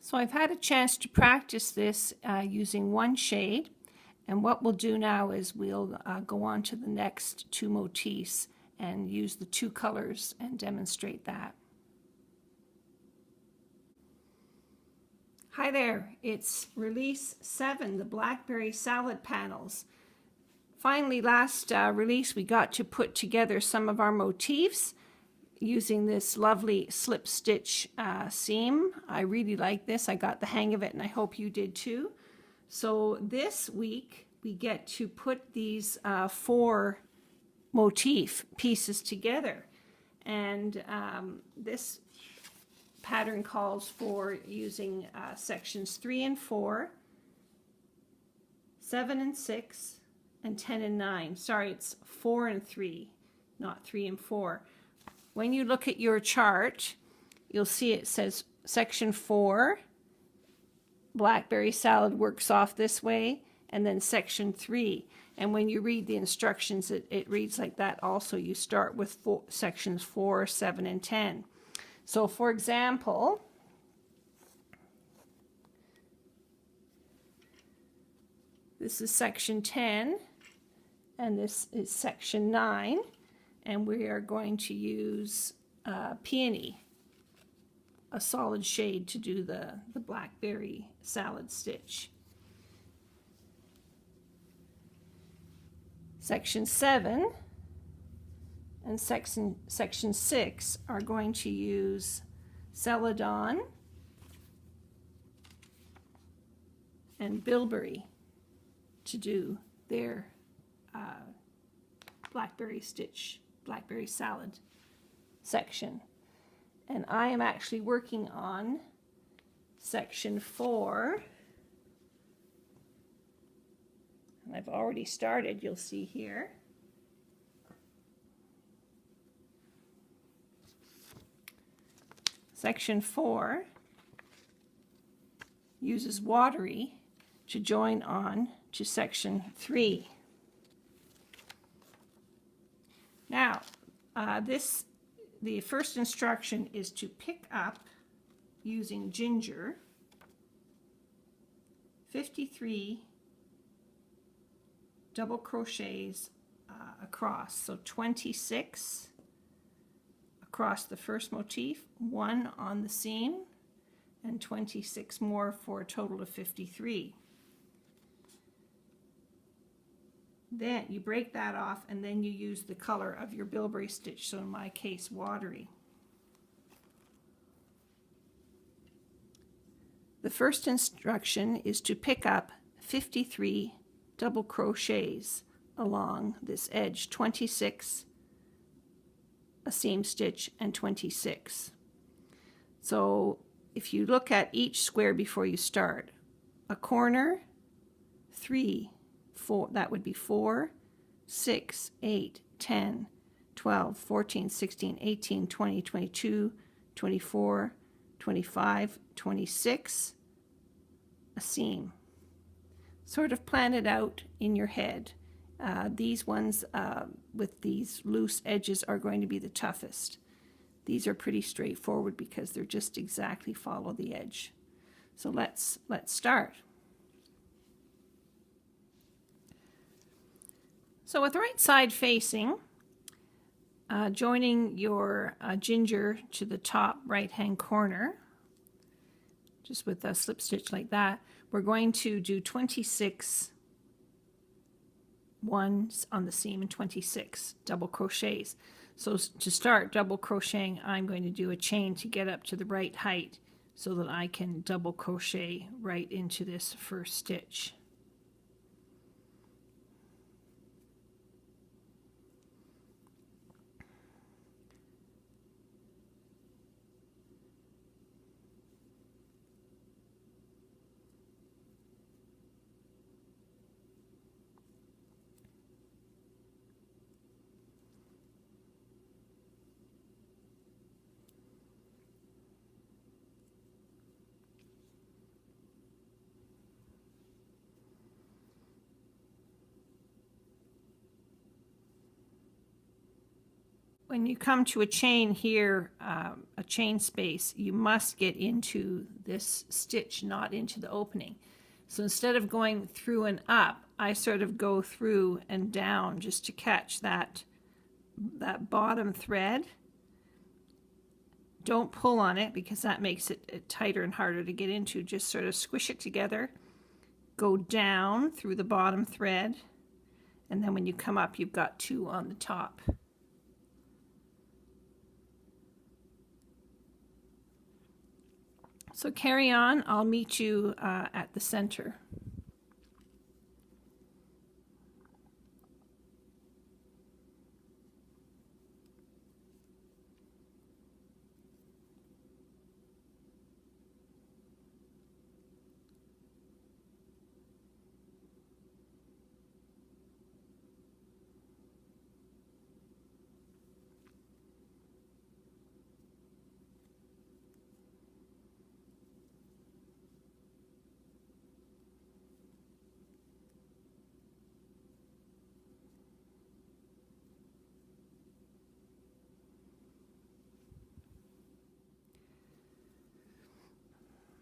So I've had a chance to practice this using one shade, and what we'll do now is we'll go on to the next two motifs and use the two colors and demonstrate that. Hi there, it's release 7, the Blackberry salad panels. Finally, last release we got to put together some of our motifs using this lovely slip stitch seam. I really like this. I got the hang of it and I hope you did too. So this week we get to put these 4 motif pieces together, and this pattern calls for using sections 3 and 4, 7 and 6, and 10 and 9. Sorry, it's 4 and 3, not 3 and 4. When you look at your chart, you'll see it says section 4, Blackberry salad works off this way, and then section 3. And when you read the instructions, it reads like that also. You start with sections 4, 7, and 10. So for example, this is section 10, and this is section 9. And we are going to use peony, a solid shade, to do the Blackberry salad stitch. Section 7 and section 6 are going to use celadon and bilberry to do their Blackberry stitch, Blackberry salad section. And I am actually working on section 4. And I've already started, you'll see here. Section 4 uses watery to join on to section 3. Now, the first instruction is to pick up, using ginger, 53 double crochets across. So 26 across the first motif, 1 on the seam, and 26 more for a total of 53. Then you break that off, and then you use the color of your bilberry stitch, so in my case, watery. The first instruction is to pick up 53 double crochets along this edge, 26 a seam stitch and 26. So if you look at each square before you start, a corner, 3, 4, that would be 4, 6, 8, 10, 12, 14, 16, 18, 20, 22, 24, 25, 26, a seam. Sort of plan it out in your head. These ones with these loose edges are going to be the toughest. These are pretty straightforward because they're just exactly follow the edge. So let's start. So with the right side facing, joining your ginger to the top right hand corner, just with a slip stitch like that, we're going to do 26 ones on the seam and 26 double crochets. So to start double crocheting, I'm going to do a chain to get up to the right height so that I can double crochet right into this first stitch. when you come to a chain here, a chain space, you must get into this stitch, not into the opening. So instead of going through and up, I sort of go through and down just to catch that bottom thread. Don't pull on it because that makes it tighter and harder to get into. Just sort of squish it together, go down through the bottom thread, and then when you come up, you've got two on the top. So carry on. I'll meet you at the center.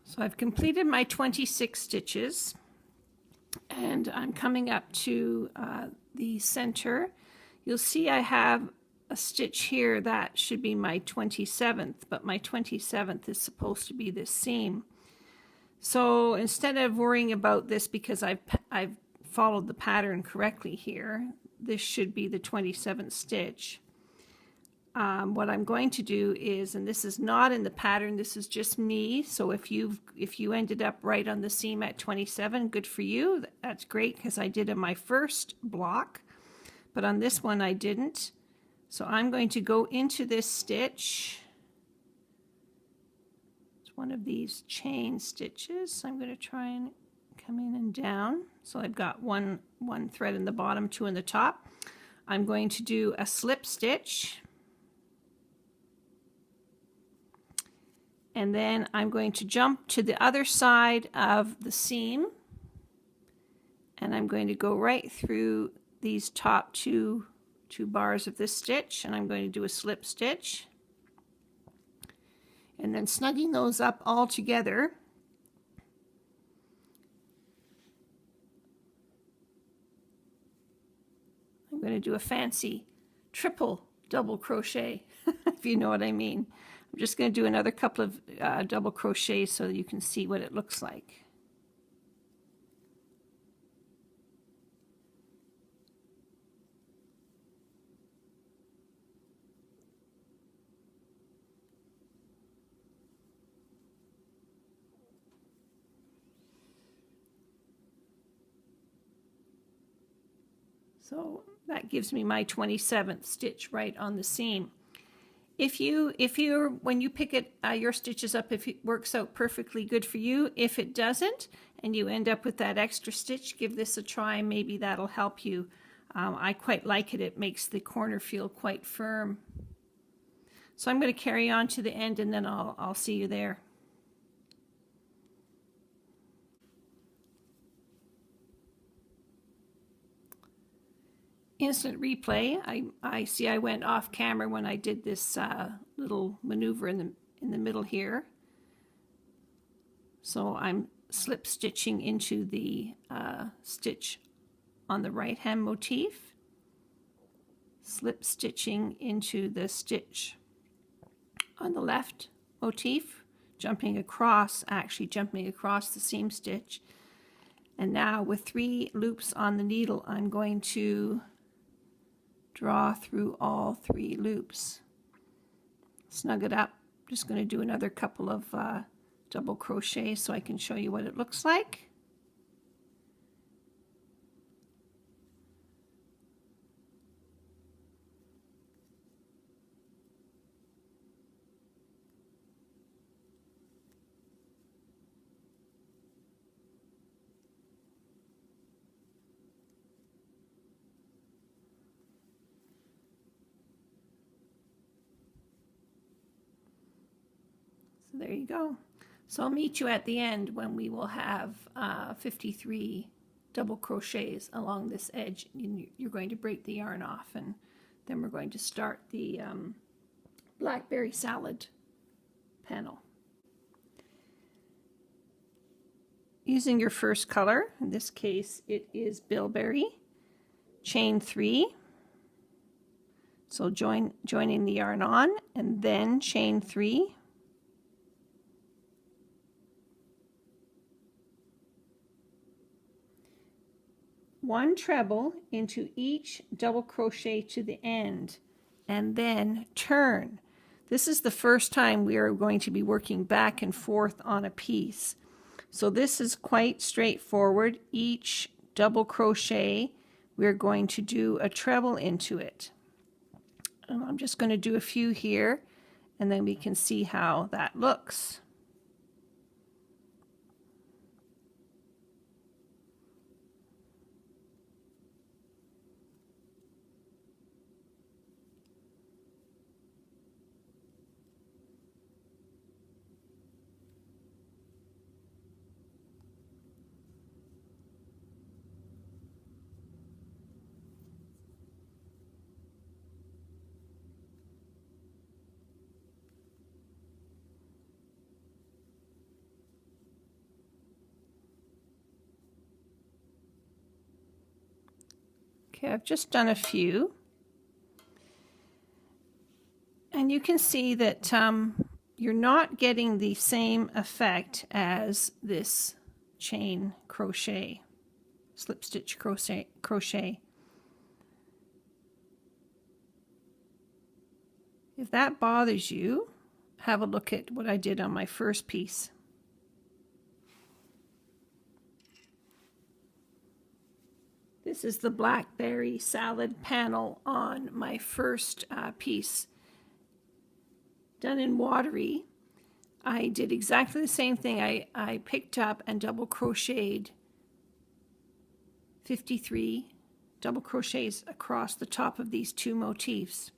So I've completed my 26 stitches, and I'm coming up to the center. You'll see I have a stitch here that should be my 27th, but my 27th is supposed to be this seam. So instead of worrying about this, because I've followed the pattern correctly here, this should be the 27th stitch. What I'm going to do is, and this is not in the pattern, this is just me, so if you ended up right on the seam at 27, good for you. That's great, because I did in my first block, but on this one I didn't. So I'm going to go into this stitch. It's one of these chain stitches. I'm going to try and come in and down. So I've got one thread in the bottom, two in the top. I'm going to do a slip stitch. And then I'm going to jump to the other side of the seam, and I'm going to go right through these top two bars of this stitch, and I'm going to do a slip stitch, and then snugging those up all together, I'm going to do a fancy triple double crochet, if you know what I mean. I'm just going to do another couple of double crochets so that you can see what it looks like. So that gives me my 27th stitch right on the seam. When you pick it, your stitches up, if it works out perfectly good for you. If it doesn't, and you end up with that extra stitch, give this a try. Maybe that'll help you. I quite like it. It makes the corner feel quite firm. So I'm going to carry on to the end, and then I'll see you there. Instant replay. I see I went off camera when I did this little maneuver in the middle here. So I'm slip stitching into the stitch on the right hand motif, slip stitching into the stitch on the left motif, jumping across the seam stitch. And now with 3 loops on the needle, I'm going to draw through all 3 loops. Snug it up. Just going to do another couple of double crochets so I can show you what it looks like. So there you go. So I'll meet you at the end when we will have 53 double crochets along this edge. You're going to break the yarn off, and Then we're going to start the Blackberry salad panel. Using your first color, in this case it is bilberry, chain 3. So joining the yarn on and then chain 3. One treble into each double crochet to the end and then turn. This is the first time we are going to be working back and forth on a piece. So this is quite straightforward. Each double crochet, we're going to do a treble into it. And I'm just going to do a few here, and then we can see how that looks. Okay, I've just done a few. And you can see that you're not getting the same effect as this chain crochet, slip stitch crochet. If that bothers you, have a look at what I did on my first piece. This is the Blackberry salad panel on my first piece. Done in watery. I did exactly the same thing. I picked up and double crocheted 53 double crochets across the top of these two motifs.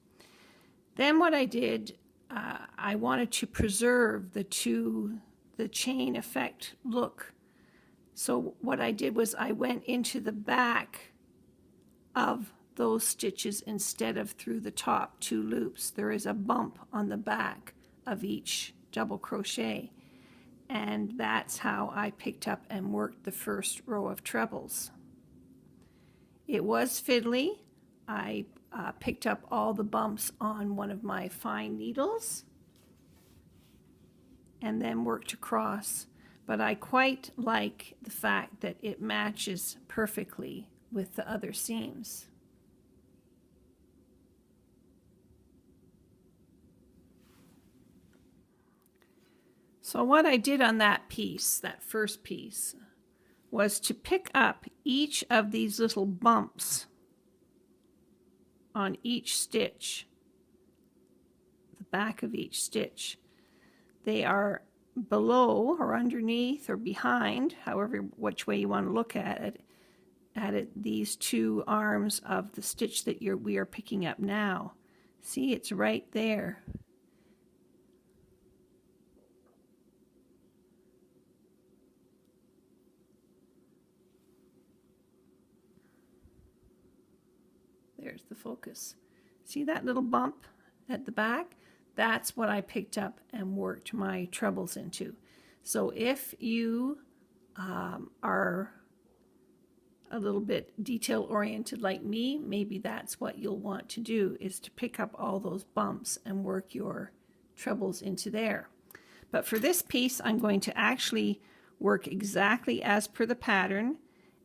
Then what I did, I wanted to preserve the chain effect look. So what I did was I went into the back of those stitches instead of through the top 2 loops. There is a bump on the back of each double crochet, and that's how I picked up and worked the first row of trebles. It was fiddly. I picked up all the bumps on one of my fine needles and then worked across. But I quite like the fact that it matches perfectly with the other seams. So what I did on that piece, that first piece, was to pick up each of these little bumps on each stitch, the back of each stitch. They are below or underneath or behind, however which way you want to look at it, these 2 arms of the stitch that we are picking up now. See, it's right there. There's the focus. See that little bump at the back? That's what I picked up and worked my trebles into. So if you are a little bit detail oriented like me, maybe that's what you'll want to do, is to pick up all those bumps and work your trebles into there. But for this piece, I'm going to actually work exactly as per the pattern,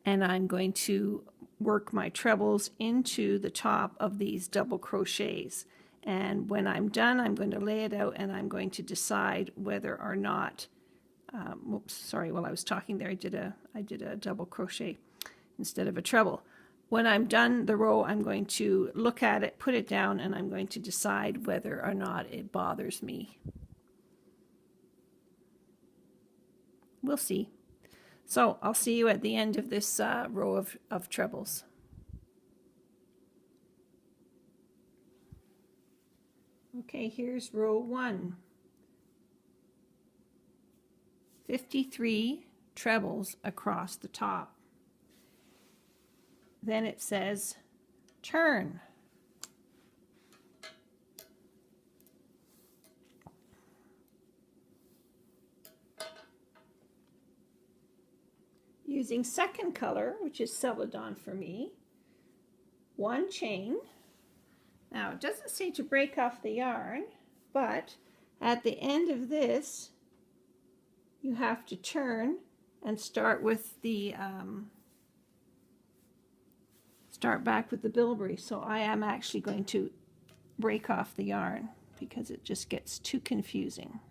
and I'm going to work my trebles into the top of these double crochets. And when I'm done, I'm going to lay it out and I'm going to decide whether or not, oops, sorry, while I was talking there, I did a double crochet instead of a treble. When I'm done the row, I'm going to look at it, put it down, and I'm going to decide whether or not it bothers me. We'll see. So I'll see you at the end of this row of trebles. Okay, here's row 1. 53 trebles across the top. Then it says turn. using second color, which is celadon for me, 1 chain. Now it doesn't say to break off the yarn, but at the end of this you have to turn and start with the start back with the bilberry. So I am actually going to break off the yarn because it just gets too confusing.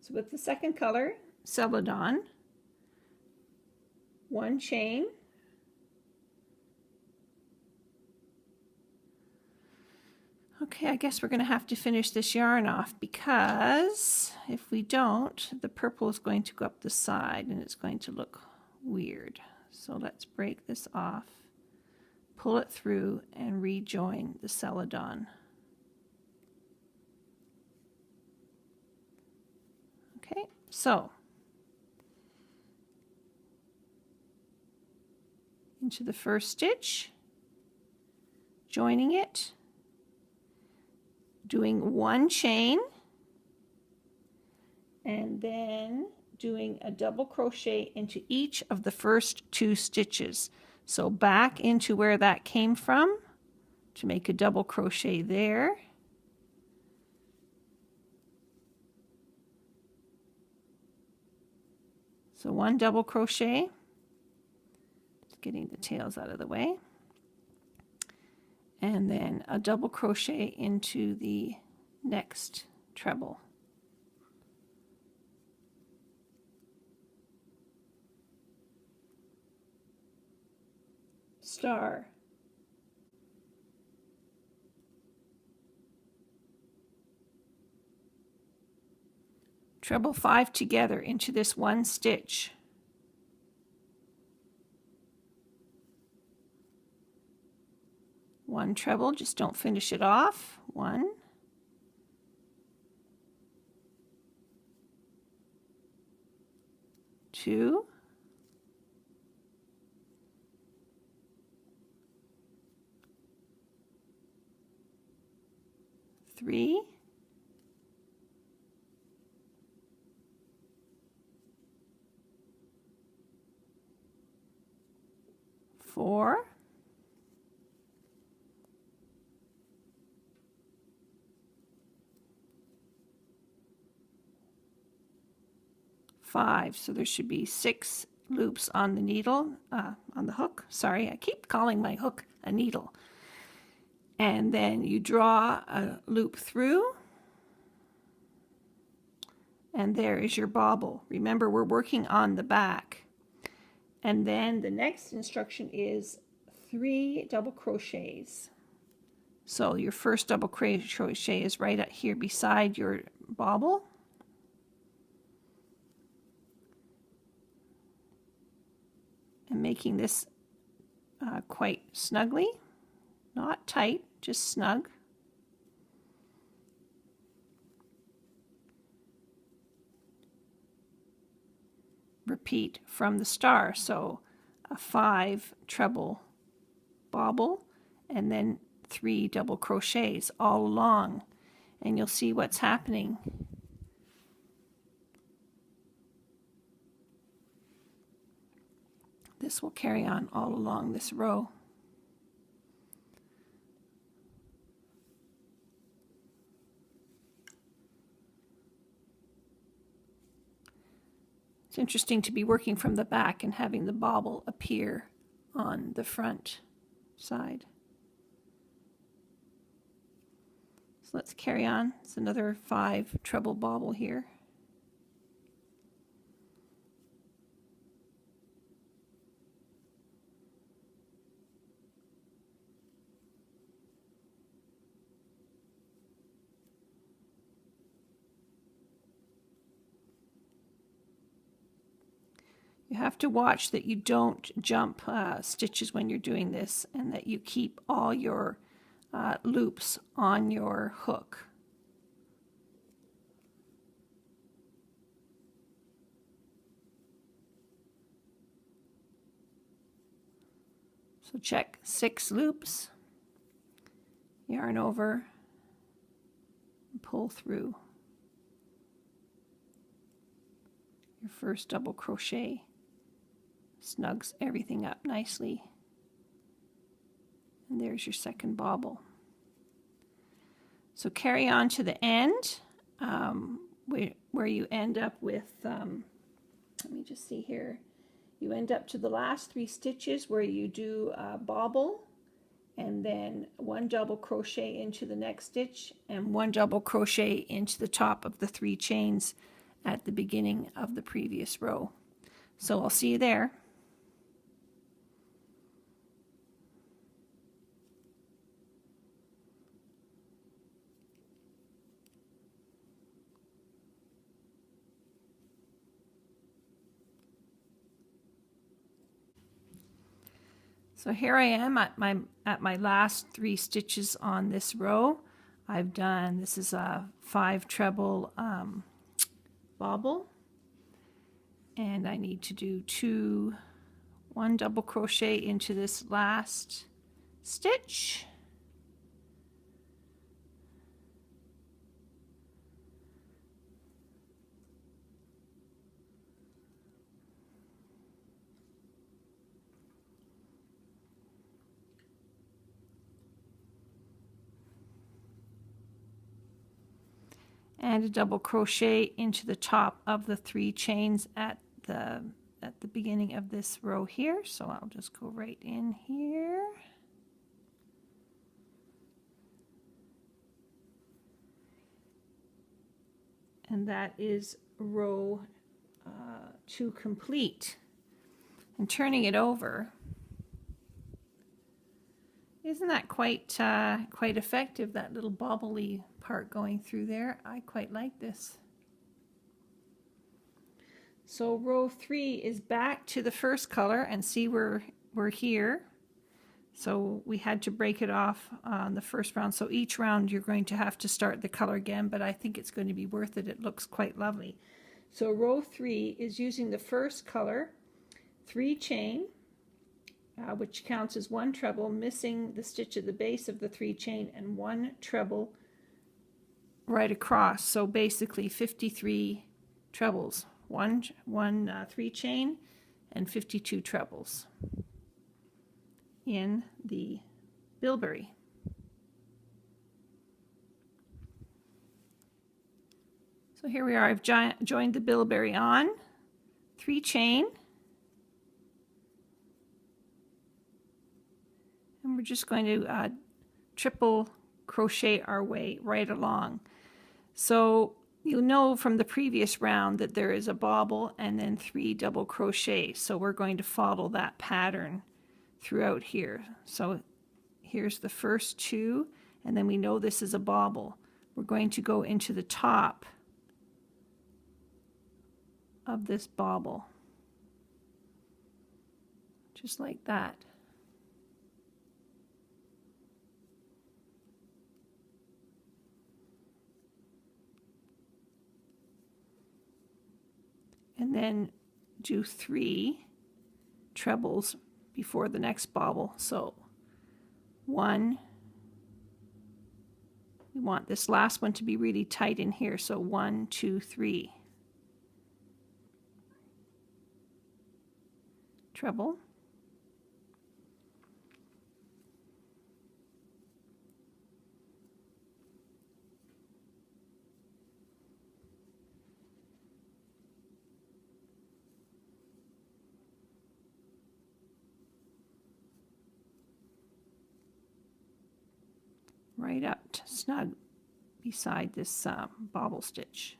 So with the second color, celadon, 1 chain, okay, I guess we're going to have to finish this yarn off because if we don't, the purple is going to go up the side and it's going to look weird. So let's break this off, pull it through, and rejoin the celadon. Okay, so into the first stitch, joining it, doing 1 chain, and then doing a double crochet into each of the first 2 stitches. So back into where that came from to make a double crochet there. So 1 double crochet, just getting the tails out of the way, and then a double crochet into the next treble. Star. Treble 5 together into this 1 stitch. One treble, just don't finish it off. 1, 2, 3, 4, 5. So there should be 6 loops on the needle, on the hook. Sorry, I keep calling my hook a needle. And then you draw a loop through, and there is your bauble. Remember, we're working on the back. And then the next instruction is 3 double crochets. So your first double crochet is right up here beside your bauble. And making this quite snugly, not tight, just snug. Repeat from the star, so a 5 treble bauble and then 3 double crochets all along, and you'll see what's happening. This will carry on all along this row. It's interesting to be working from the back and having the bauble appear on the front side. So let's carry on. It's another 5 treble bauble here. You have to watch that you don't jump stitches when you're doing this, and that you keep all your loops on your hook. So check 6 loops, yarn over, and pull through your first double crochet. Snugs everything up nicely. And there's your second bobble. So carry on to the end, where you end up with, let me just see here, you end up to the last 3 stitches where you do a bobble, and then 1 double crochet into the next stitch, and 1 double crochet into the top of the 3 chains at the beginning of the previous row. So I'll see you there. So here I am at my last 3 stitches on this row. I've done, this is a 5 treble bobble, and I need to do 1 double crochet into this last stitch, and a double crochet into the top of the 3 chains at the beginning of this row here. So I'll just go right in here. And that is row 2 complete. And turning it over, isn't that quite effective, that little bobbly part going through there? I quite like this. So row 3 is back to the first color, and see we're here. So we had to break it off on the first round. So each round you're going to have to start the color again, but I think it's going to be worth it. It looks quite lovely. So row 3 is using the first color, 3 chain, which counts as 1 treble, missing the stitch at the base of the 3 chain, and 1 treble right across. So basically 53 trebles, 1 3 chain and 52 trebles in the bilberry. So here we are, I've joined the bilberry on, 3 chain, and we're just going to triple crochet our way right along. So you know from the previous round that there is a bobble and then 3 double crochets. So we're going to follow that pattern throughout here. So here's the first 2, and then we know this is a bobble. We're going to go into the top of this bobble, just like that. And then do 3 trebles before the next bobble. So 1, we want this last one to be really tight in here. So 1, 2, 3. Treble. Right up to snug beside this bobble stitch.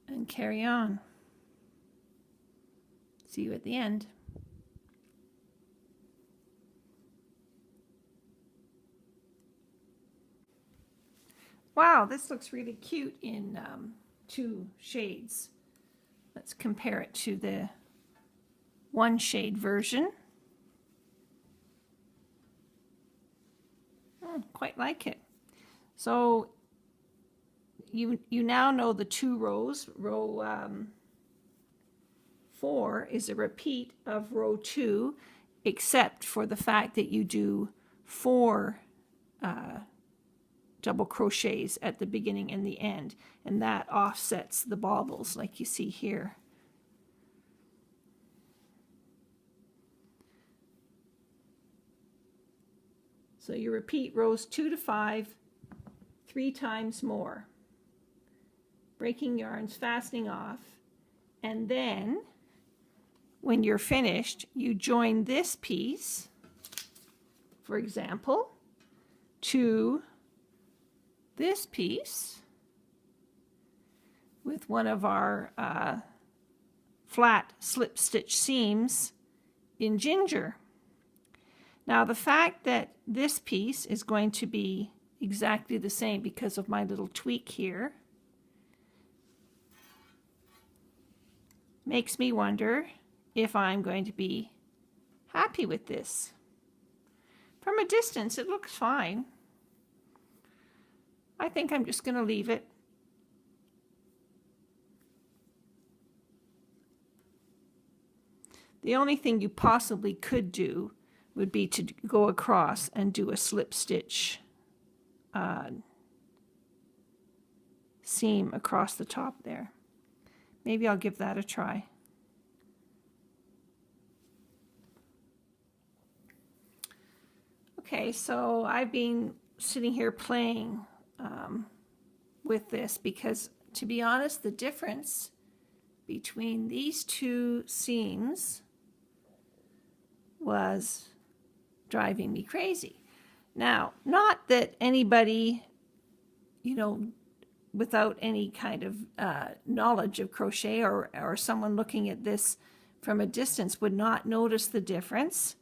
And carry on. See you at the end. Wow, this looks really cute in 2 shades. Let's compare it to the one shade version. Quite like it. So you now know the 2 rows. Row 4 is a repeat of row 2, except for the fact that you do 4 double crochets at the beginning and the end, and that offsets the baubles like you see here. So you repeat rows 2 to 5 3 times more, breaking yarns, fastening off, and then when you're finished, you join this piece, for example, to this piece with one of our flat slip stitch seams in ginger. Now the fact that this piece is going to be exactly the same because of my little tweak here makes me wonder if I'm going to be happy with this. From a distance it looks fine. I think I'm just going to leave it. The only thing you possibly could do would be to go across and do a slip stitch seam across the top there. Maybe I'll give that a try. Okay, so I've been sitting here playing with this because, to be honest, the difference between these 2 seams was driving me crazy. Now, not that anybody, you know, without any kind of knowledge of crochet or someone looking at this from a distance would not notice the difference,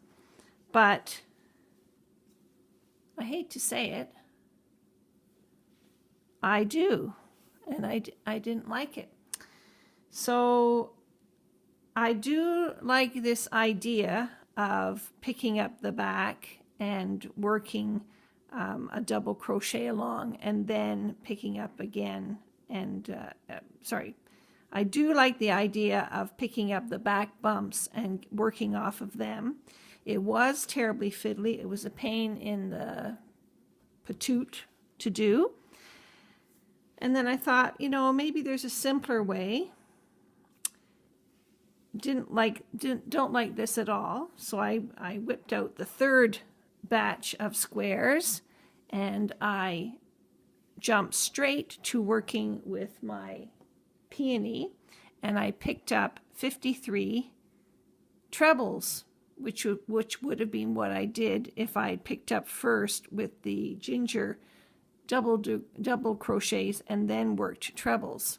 but I hate to say it, I do, and I didn't like it. So I do like this idea of picking up the back and working a double crochet along and then picking up again. And I do like the idea of picking up the back bumps and working off of them. It was terribly fiddly. It was a pain in the patoot to do. And then I thought, you know, maybe there's a simpler way. Don't like this at all. So I whipped out the 3rd batch of squares and I jumped straight to working with my peony, and I picked up 53 trebles, which would have been what I did if I picked up first with the ginger double crochets and then worked trebles.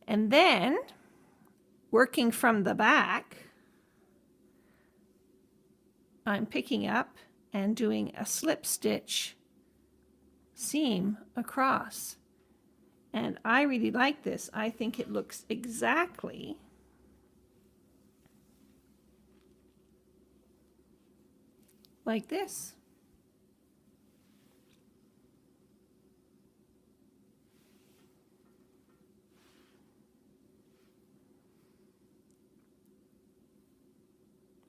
And then working from the back, I'm picking up and doing a slip stitch seam across. And I really like this. I think it looks exactly like this.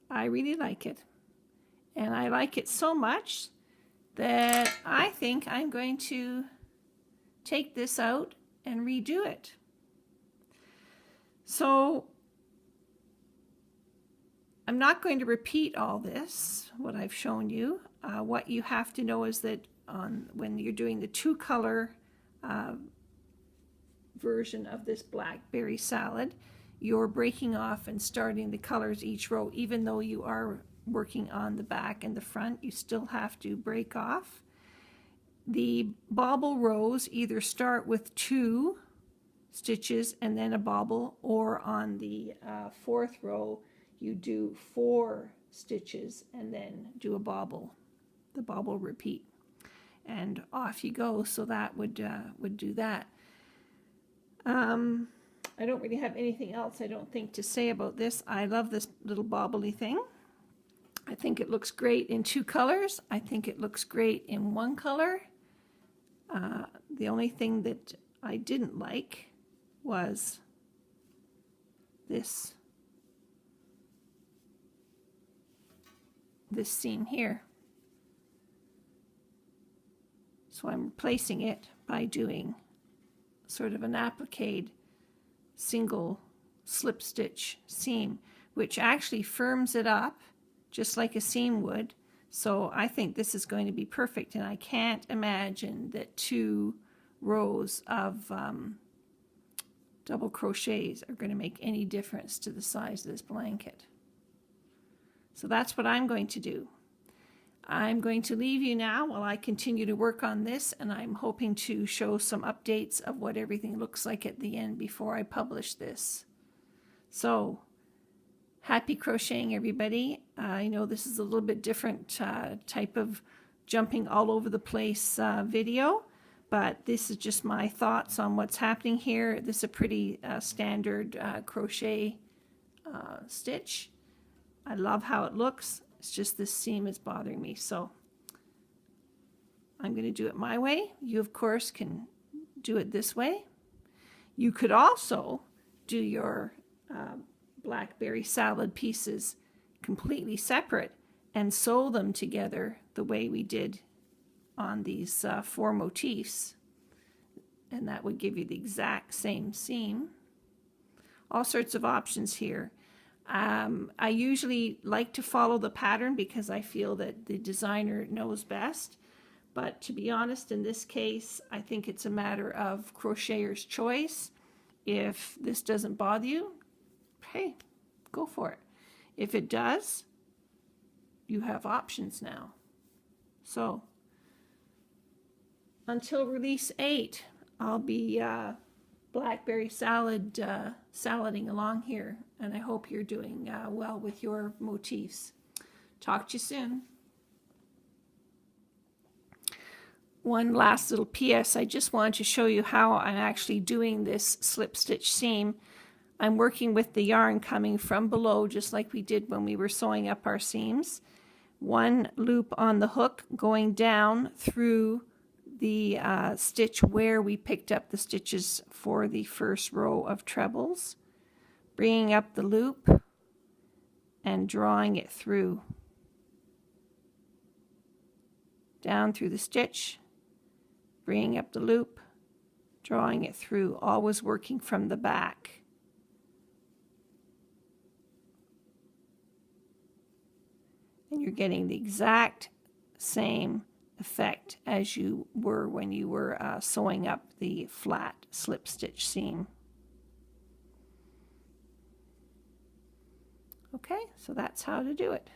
I really like it. And I like it so much that I think I'm going to take this out and redo it. So I'm not going to repeat all this, what I've shown you. What you have to know is that when you're doing the 2-color version of this blackberry salad, you're breaking off and starting the colors each row. Even though you are working on the back and the front, you still have to break off. The bobble rows either start with 2 stitches and then a bobble, or on the 4th row you do 4 stitches and then do a bobble, the bobble repeat, and off you go. So that would do that. I don't really have anything else, I don't think, to say about this. I love this little bobbly thing. I think it looks great in 2 colors. I think it looks great in 1 color. The only thing that I didn't like was this seam here. So I'm replacing it by doing sort of an appliqued single slip stitch seam, which actually firms it up just like a seam would. So I think this is going to be perfect, and I can't imagine that 2 rows of double crochets are going to make any difference to the size of this blanket. So that's what I'm going to do. I'm going to leave you now while I continue to work on this, and I'm hoping to show some updates of what everything looks like at the end before I publish this. So, happy crocheting, everybody. I know this is a little bit different type of jumping all over the place video, but this is just my thoughts on what's happening here. This is a pretty standard crochet stitch. I love how it looks. It's just this seam is bothering me, so I'm going to do it my way. You, of course, can do it this way. You could also do your Blackberry salad pieces completely separate and sew them together the way we did on these 4 motifs, and that would give you the exact same seam. All sorts of options here. I usually like to follow the pattern because I feel that the designer knows best, but to be honest, in this case, I think it's a matter of crocheter's choice. If this doesn't bother you, hey, go for it. If it does, you have options now. So until release 8, I'll be Blackberry salading along here, and I hope you're doing well with your motifs. Talk to you soon. One last little PS. I just wanted to show you how I'm actually doing this slip stitch seam. I'm working with the yarn coming from below, just like we did when we were sewing up our seams. 1 loop on the hook going down through the stitch where we picked up the stitches for the first row of trebles, bringing up the loop and drawing it through, down through the stitch, bringing up the loop, drawing it through, always working from the back. And you're getting the exact same effect as you were when you were sewing up the flat slip stitch seam. Okay, so that's how to do it.